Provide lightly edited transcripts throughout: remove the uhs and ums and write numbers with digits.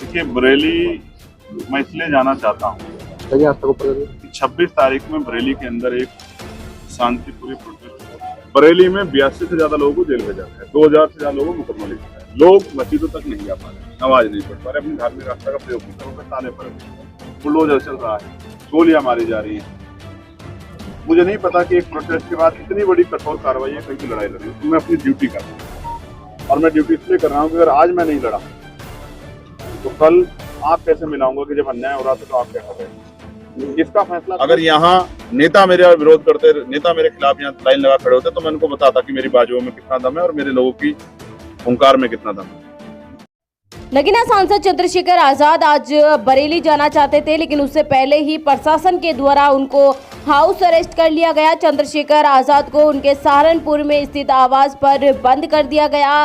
देखिए, बरेली मैं इसलिए जाना चाहता हूँ कि 26 तारीख में बरेली के अंदर एक शांतिपूर्ण प्रोटेस्ट हुआ। बरेली में 82 से ज्यादा लोगों को जेल भेजा गया है, 2000 से ज्यादा लोगों को मुकदमा लिखा है। लोग मस्जिदों तक नहीं जा पा रहे, नमाज नहीं पढ़ पा रहे, अपनी धार्मिक आस्था का प्रयोग नहीं कर रहे, ताले पड़ रहे, बुलडोजर चल रहा है, गोलियां मारी जा रही है। मुझे नहीं पता कि एक प्रोटेस्ट के बाद इतनी बड़ी कठोर कार्रवाई है, कहीं की लड़ाई लड़ी। तो मैं अपनी ड्यूटी कर रहा हूँ और मैं ड्यूटी इसलिए कर रहा हूँ कि अगर आज मैं नहीं लड़ा तो कल आप कैसे मिलाऊंगा कि जब अन्याय हो रहा था तो आप क्या कर रहे हैं। इसका फैसला अगर यहाँ नेता मेरे विरोध करते, नेता मेरे खिलाफ यहाँ लाइन लगा खड़े होते तो मैं उनको बताता कि मेरी बाजुओं में कितना दम है और मेरे लोगों की हुंकार में कितना दम है। नगीना सांसद चंद्रशेखर आजाद आज बरेली जाना चाहते थे, लेकिन उससे पहले ही प्रशासन के द्वारा उनको हाउस अरेस्ट कर लिया गया। चंद्रशेखर आजाद को उनके सहारनपुर में स्थित आवास पर बंद कर दिया गया,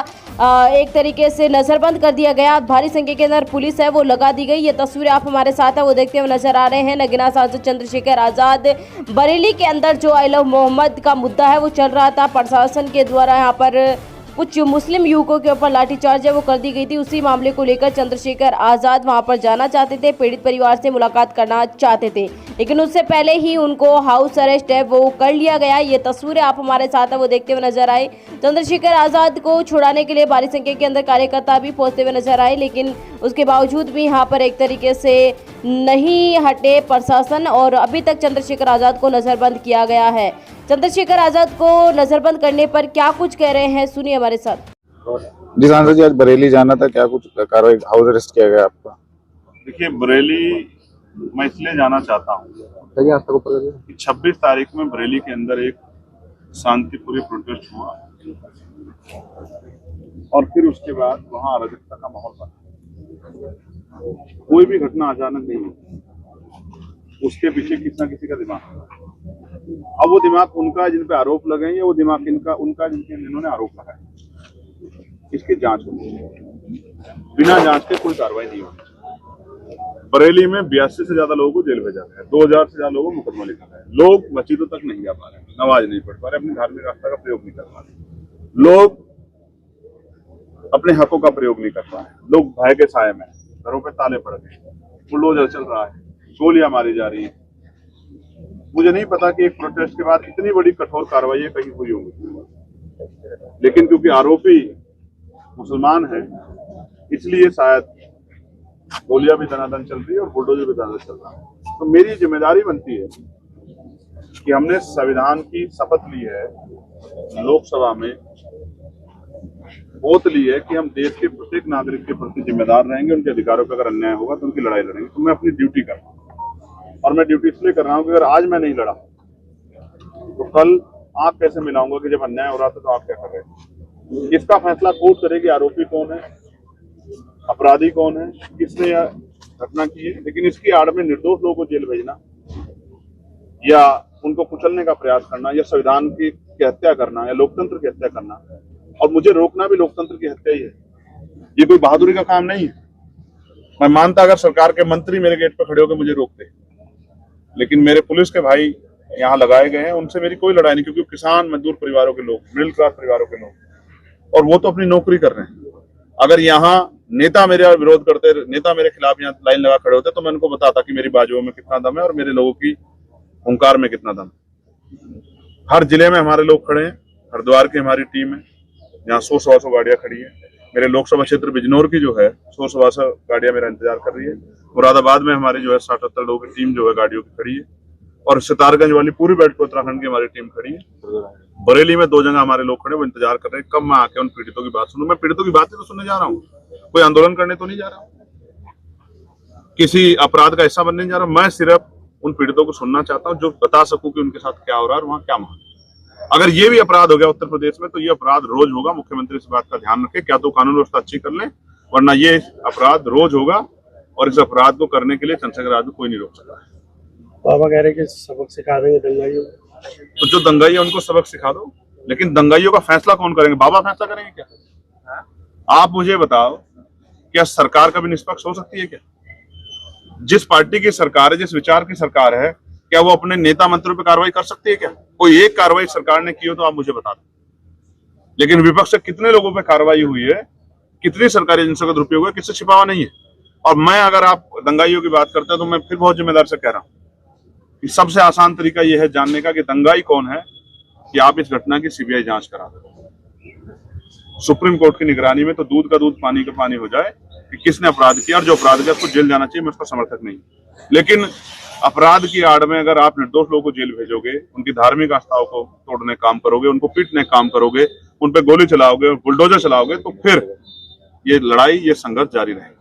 एक तरीके से नजरबंद कर दिया गया। भारी संख्या के अंदर पुलिस है वो लगा दी गई। ये तस्वीरें आप हमारे साथ है वो देखते हुए नजर आ रहे हैं। नगीना सांसद चंद्रशेखर आजाद बरेली के अंदर जो आई लव मोहम्मद का मुद्दा है वो चल रहा था, प्रशासन के द्वारा यहाँ पर कुछ मुस्लिम युवकों के ऊपर लाठीचार्ज है वो कर दी गई थी। उसी मामले को लेकर चंद्रशेखर आजाद वहां पर जाना चाहते थे, पीड़ित परिवार से मुलाकात करना चाहते थे, लेकिन उससे पहले ही उनको हाउस अरेस्ट है वो कर लिया गया। ये तस्वीरें आप हमारे साथ है वो देखते हुए नजर आए। चंद्रशेखर आजाद को छुड़ाने के लिए भारी संख्या के अंदर कार्यकर्ता भी पहुंचते हुए नजर आए, लेकिन उसके बावजूद भी यहाँ पर एक तरीके से नहीं हटे प्रशासन और अभी तक चंद्रशेखर आजाद को नजरबंद किया गया है। चंद्रशेखर आजाद को नजरबंद करने पर क्या कुछ कह रहे हैं, सुनिए हमारे साथ। जी सांसद जी, आज बरेली जाना था, क्या कुछ कार्रवाई, हाउस अरेस्ट किया गया आपका? देखिए, बरेली मैं इसलिए जाना चाहता हूँ कि 26 तारीख में बरेली के अंदर एक शांतिपूर्ण प्रोटेस्ट हुआ और फिर उसके बाद वहाँ अराजकता का माहौल बना। कोई भी घटना अचानक नहीं होती, उसके पीछे किसी न किसी का दिमाग है। अब वो दिमाग उनका जिन पे आरोप लगे या वो दिमाग उनका जिन्होंने आरोप लगाए, इसकी जांच होनी चाहिए। बिना जांच के कोई कार्रवाई नहीं होगी। बरेली में 82 से ज्यादा लोगों को जेल भेजा गया है, 2000 से ज्यादा लोगों को मुकदमा लिखा है। लोग मस्जिदों तक नहीं जा पा रहे, नमाज नहीं पढ़ पा रहे, अपनी धार्मिक आस्था का प्रयोग नहीं कर पा रहे, लोग अपने हकों का प्रयोग नहीं कर पा रहे, लोग भय के साए में, घरों पे ताले पड़ गए, बुलडोजर चल रहा है, गोलियां मारी जा रही है। मुझे नहीं पता कि एक प्रोटेस्ट के बाद इतनी बड़ी कठोर कार्रवाई कहीं हुई होगी, लेकिन क्योंकि आरोपी मुसलमान है इसलिए शायद गोलियां भी दनादन चल रही है और बुलडोजर भी दनादन चल रहा है। तो मेरी जिम्मेदारी बनती है कि हमने संविधान की शपथ ली है, लोकसभा में ओथ ली है कि हम देश के प्रत्येक नागरिक के प्रति जिम्मेदार रहेंगे, उनके अधिकारों का अगर अन्याय होगा तो उनकी लड़ाई लड़ेंगे। तो मैं अपनी ड्यूटी कर रहा हूँ और मैं ड्यूटी इसलिए कर रहा हूँ कि अगर आज मैं नहीं लड़ा तो कल आप कैसे मिलाऊंगा कि जब अन्याय हो रहा था तो आप क्या कर रहे हैं। इसका फैसला कोर्ट करेगी, आरोपी कौन है, अपराधी कौन है, किसने यह घटना की है। लेकिन इसकी आड़ में निर्दोष लोगों को जेल भेजना या उनको कुचलने का प्रयास करना या संविधान की हत्या करना या लोकतंत्र की हत्या करना, और मुझे रोकना भी लोकतंत्र की हत्या ही है, ये कोई बहादुरी का काम नहीं है। मैं मानता अगर सरकार के मंत्री मेरे गेट पर खड़े होकर मुझे रोकते, लेकिन मेरे पुलिस के भाई यहाँ लगाए गए हैं, उनसे मेरी कोई लड़ाई नहीं, क्योंकि किसान मजदूर परिवारों के लोग, मिडिल क्लास परिवारों के लोग, और वो तो अपनी नौकरी कर रहे हैं। अगर यहाँ नेता मेरे विरोध करते, नेता मेरे खिलाफ यहाँ लाइन लगा खड़े होते तो मैं उनको बताता कि मेरी बाजुओं में कितना दम है और मेरे लोगों की हुंकार में कितना दम है। हर जिले में हमारे लोग खड़े हैं, हरिद्वार की हमारी टीम है, यहाँ 100-125 गाड़ियां खड़ी है। मेरे लोकसभा क्षेत्र बिजनौर की जो है 100-125 गाड़ियां मेरा इंतजार कर रही है। मुरादाबाद में हमारी जो है 60-70 लोगों की टीम जो है गाड़ियों की खड़ी है, और सितारगंज वाली पूरी बेल्ट पे उत्तराखंड की हमारी टीम खड़ी है। बरेली में 2 जगह हमारे लोग खड़े, वो इंतजार कर रहे हैं कब मैं आके उन पीड़ितों की बात सुनूं। मैं पीड़ितों की बातें तो सुनने जा रहा हूँ, कोई आंदोलन करने तो नहीं जा रहा हूँ, किसी अपराध का हिस्सा बनने नहीं जा रहा हूँ। मैं सिर्फ उन पीड़ितों को सुनना चाहता हूँ, जो बता सकूं कि उनके साथ क्या हो रहा है और वहाँ क्या माहौल। अगर ये भी अपराध हो गया उत्तर प्रदेश में तो ये अपराध रोज होगा। मुख्यमंत्री इस बात का ध्यान रखे, क्या तो कानून व्यवस्था अच्छी कर ले, वरना ये अपराध रोज होगा और इस अपराध को करने के लिए चंद्रशेखर आजाद को कोई नहीं रोक सकता है। बाबा कह रहे कि सबक सिखा देंगे दंगाइयों, तो जो दंगाई है उनको सबक सिखा दो, लेकिन दंगाइयों का फैसला कौन करेंगे? बाबा फैसला करेंगे क्या? आप मुझे बताओ, क्या सरकार कभी निष्पक्ष हो सकती है क्या? जिस पार्टी की सरकार है, जिस विचार की सरकार है, क्या वो अपने नेता मंत्रियों पर कार्रवाई कर सकती है क्या? कोई एक कार्रवाई सरकार ने की हो तो आप मुझे बता दो। लेकिन विपक्ष से कितने लोगों पर कार्रवाई हुई है, कितनी सरकारी एजेंसियों का दुरुपयोग है, किससे छिपावा नहीं है। और मैं, अगर आप दंगाइयों की बात करते हैं तो मैं फिर बहुत जिम्मेदार से कह रहा हूं कि सबसे आसान तरीका यह है जानने का कि दंगाई कौन है, कि आप इस घटना की सीबीआई जांच करा दो। सुप्रीम कोर्ट की निगरानी में तो दूध का दूध पानी का पानी हो जाए कि किसने अपराध किया, और जो अपराध किया उसको जेल जाना चाहिए, मैं उसका समर्थक नहीं। लेकिन अपराध की आड़ में अगर आप निर्दोष लोगों को जेल भेजोगे, उनकी धार्मिक आस्थाओं को तोड़ने काम करोगे, उनको पीटने काम करोगे, उन पर गोली चलाओगे, बुलडोजर चलाओगे, तो फिर ये लड़ाई, ये संघर्ष जारी रहेगा।